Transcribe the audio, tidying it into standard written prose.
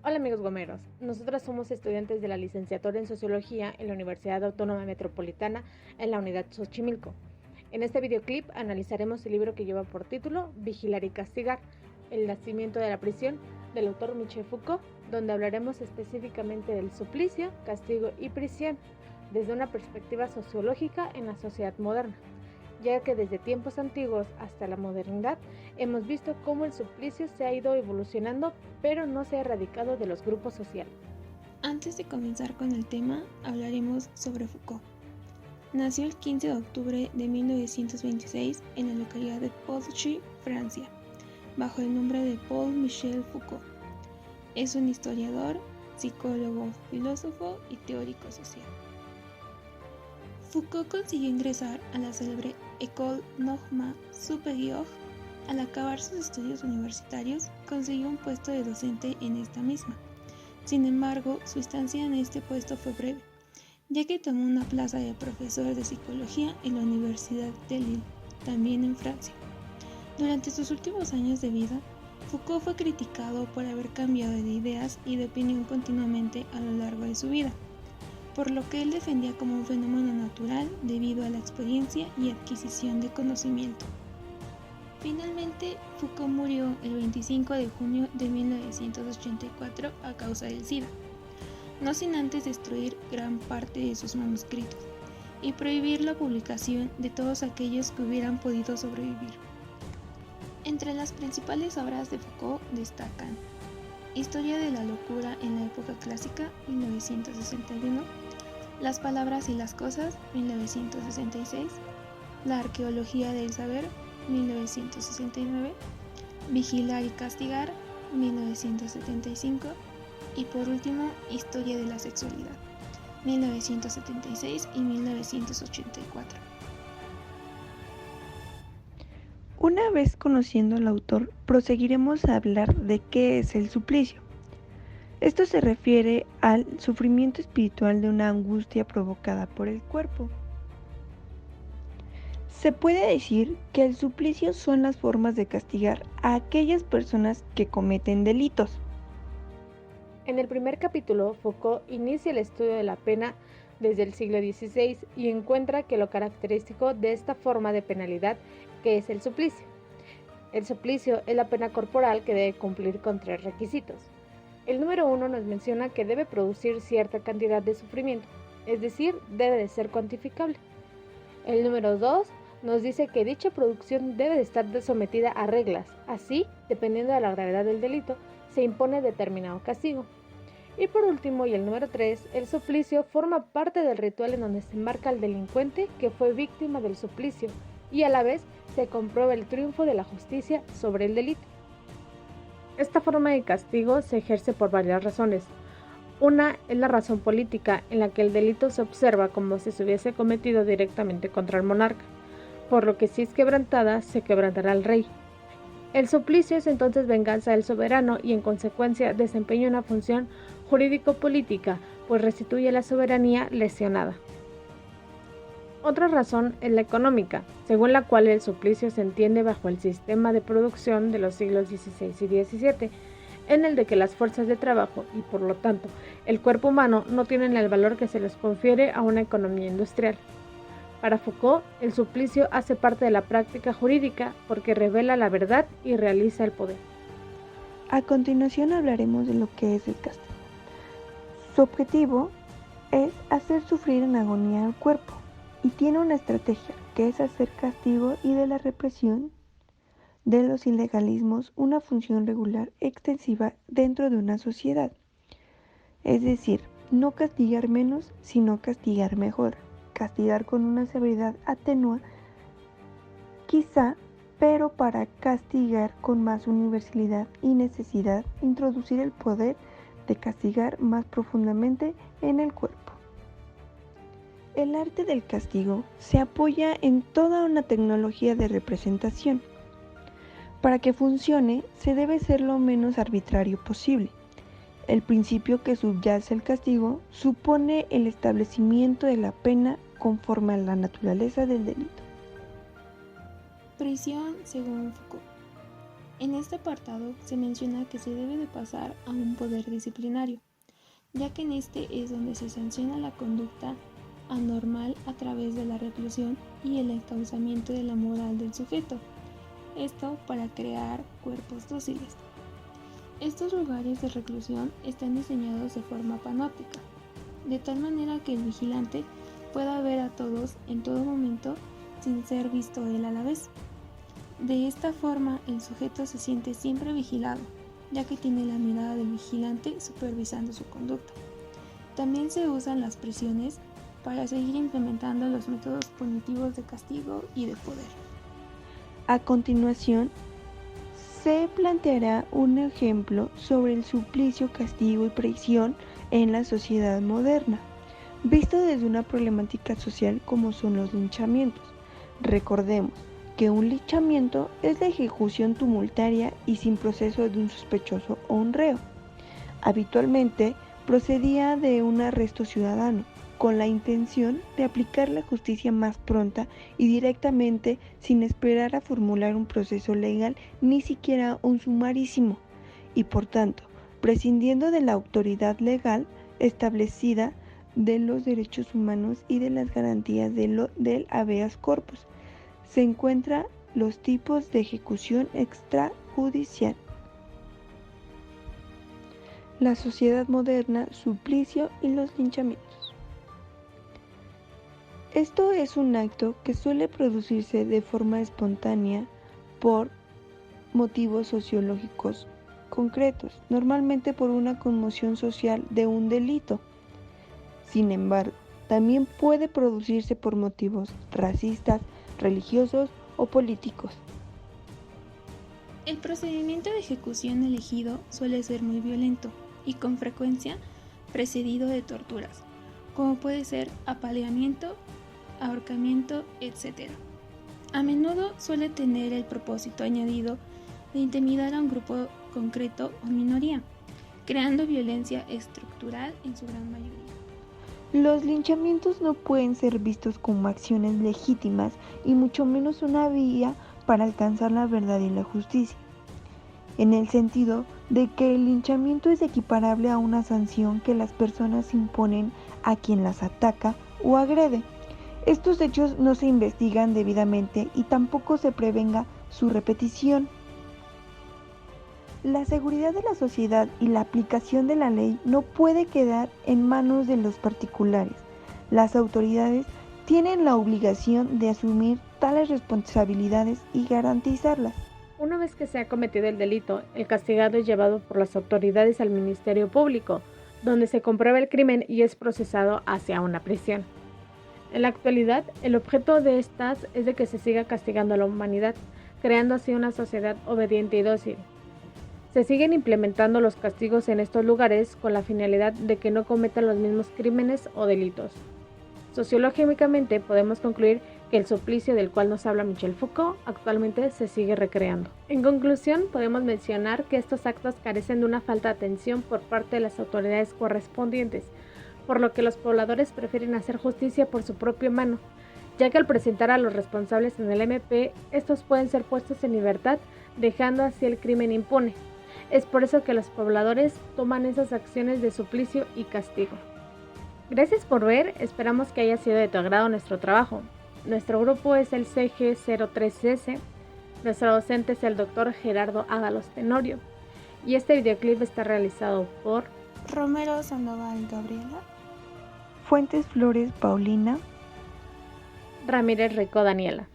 Hola amigos gomeros, nosotras somos estudiantes de la licenciatura en Sociología en la Universidad Autónoma Metropolitana en la Unidad Xochimilco. En este videoclip analizaremos el libro que lleva por título Vigilar y Castigar, el nacimiento de la prisión, del autor Michel Foucault, donde hablaremos específicamente del suplicio, castigo y prisión, desde una perspectiva sociológica en la sociedad moderna, ya que desde tiempos antiguos hasta la modernidad hemos visto cómo el suplicio se ha ido evolucionando, pero no se ha erradicado de los grupos sociales. Antes de comenzar con el tema, hablaremos sobre Foucault. Nació el 15 de octubre de 1926 en la localidad de Poitiers, Francia, bajo el nombre de Paul-Michel Foucault. Es un historiador, psicólogo, filósofo y teórico social. Foucault consiguió ingresar a la célebre École Normale Supérieure. Al acabar sus estudios universitarios, consiguió un puesto de docente en esta misma. Sin embargo, su estancia en este puesto fue breve, ya que tomó una plaza de profesor de psicología en la Universidad de Lille, también en Francia. Durante sus últimos años de vida, Foucault fue criticado por haber cambiado de ideas y de opinión continuamente a lo largo de su vida, por lo que él defendía como un fenómeno natural debido a la experiencia y adquisición de conocimiento. Finalmente, Foucault murió el 25 de junio de 1984 a causa del SIDA, no sin antes destruir gran parte de sus manuscritos y prohibir la publicación de todos aquellos que hubieran podido sobrevivir. Entre las principales obras de Foucault destacan Historia de la locura en la época clásica, 1961, Las palabras y las cosas, 1966, La arqueología del saber, 1969, Vigilar y castigar, 1975, y por último, Historia de la sexualidad, 1976 y 1984. Una vez conociendo al autor, proseguiremos a hablar de qué es el suplicio. Esto se refiere al sufrimiento espiritual de una angustia provocada por el cuerpo. Se puede decir que el suplicio son las formas de castigar a aquellas personas que cometen delitos. En el primer capítulo, Foucault inicia el estudio de la pena desde el siglo XVI y encuentra que lo característico de esta forma de penalidad que es el suplicio. El suplicio es la pena corporal que debe cumplir con 3 requisitos. El número 1 nos menciona que debe producir cierta cantidad de sufrimiento, es decir, debe de ser cuantificable. El número 2 nos dice que dicha producción debe de estar sometida a reglas, así, dependiendo de la gravedad del delito, se impone determinado castigo. Y por último, y el número 3, el suplicio forma parte del ritual en donde se enmarca al delincuente que fue víctima del suplicio y a la vez se comprueba el triunfo de la justicia sobre el delito. Esta forma de castigo se ejerce por varias razones. Una es la razón política, en la que el delito se observa como si se hubiese cometido directamente contra el monarca, por lo que si es quebrantada, se quebrantará al rey. El suplicio es entonces venganza del soberano y en consecuencia desempeña una función jurídico-política, pues restituye la soberanía lesionada. Otra razón es la económica, según la cual el suplicio se entiende bajo el sistema de producción de los siglos XVI y XVII, en el de que las fuerzas de trabajo y por lo tanto el cuerpo humano no tienen el valor que se les confiere a una economía industrial. Para Foucault, el suplicio hace parte de la práctica jurídica porque revela la verdad y realiza el poder. A continuación hablaremos de lo que es el castigo. Su objetivo es hacer sufrir en agonía al cuerpo y tiene una estrategia que es hacer castigo y de la represión de los ilegalismos una función regular extensiva dentro de una sociedad. Es decir, no castigar menos, sino castigar mejor. Castigar con una severidad atenua, quizá, pero para castigar con más universalidad y necesidad, introducir el poder de castigar más profundamente en el cuerpo. El arte del castigo se apoya en toda una tecnología de representación. Para que funcione, se debe ser lo menos arbitrario posible. El principio que subyace el castigo supone el establecimiento de la pena conforme a la naturaleza del delito. Prisión según Foucault. En este apartado se menciona que se debe de pasar a un poder disciplinario, ya que en este es donde se sanciona la conducta anormal a través de la reclusión y el encauzamiento de la moral del sujeto. Esto para crear cuerpos dóciles. Estos lugares de reclusión están diseñados de forma panóptica, de tal manera que el vigilante pueda ver a todos en todo momento sin ser visto él a la vez. De esta forma, el sujeto se siente siempre vigilado, ya que tiene la mirada del vigilante supervisando su conducta. También se usan las prisiones para seguir implementando los métodos punitivos de castigo y de poder. A continuación, se planteará un ejemplo sobre el suplicio, castigo y prisión en la sociedad moderna, visto desde una problemática social como son los linchamientos. Recordemos que un linchamiento es la ejecución tumultuaria y sin proceso de un sospechoso o un reo. Habitualmente procedía de un arresto ciudadano, con la intención de aplicar la justicia más pronta y directamente sin esperar a formular un proceso legal ni siquiera un sumarísimo, y por tanto, prescindiendo de la autoridad legal establecida de los derechos humanos y de las garantías del habeas corpus. Se encuentran los tipos de ejecución extrajudicial. La sociedad moderna, suplicio y los linchamientos. Esto es un acto que suele producirse de forma espontánea por motivos sociológicos concretos, normalmente por una conmoción social de un delito. Sin embargo, también puede producirse por motivos racistas, religiosos o políticos. El procedimiento de ejecución elegido suele ser muy violento y con frecuencia precedido de torturas, como puede ser apaleamiento, ahorcamiento, etc. A menudo suele tener el propósito añadido de intimidar a un grupo concreto o minoría, creando violencia estructural en su gran mayoría. Los linchamientos no pueden ser vistos como acciones legítimas y mucho menos una vía para alcanzar la verdad y la justicia, en el sentido de que el linchamiento es equiparable a una sanción que las personas imponen a quien las ataca o agrede. Estos hechos no se investigan debidamente y tampoco se prevenga su repetición. La seguridad de la sociedad y la aplicación de la ley no puede quedar en manos de los particulares. Las autoridades tienen la obligación de asumir tales responsabilidades y garantizarlas. Una vez que se ha cometido el delito, el castigado es llevado por las autoridades al Ministerio Público, donde se comprueba el crimen y es procesado hacia una prisión. En la actualidad, el objeto de estas es de que se siga castigando a la humanidad, creando así una sociedad obediente y dócil. Se siguen implementando los castigos en estos lugares con la finalidad de que no cometan los mismos crímenes o delitos. Sociológicamente podemos concluir que el suplicio del cual nos habla Michel Foucault actualmente se sigue recreando. En conclusión, podemos mencionar que estos actos carecen de una falta de atención por parte de las autoridades correspondientes, por lo que los pobladores prefieren hacer justicia por su propia mano, ya que al presentar a los responsables en el MP, estos pueden ser puestos en libertad, dejando así el crimen impune. Es por eso que los pobladores toman esas acciones de suplicio y castigo. Gracias por ver, esperamos que haya sido de tu agrado nuestro trabajo. Nuestro grupo es el CG03S, nuestro docente es el Dr. Gerardo Ábalos Tenorio y este videoclip está realizado por Romero Sandoval Gabriela, Fuentes Flores Paulina, Ramírez Rico Daniela.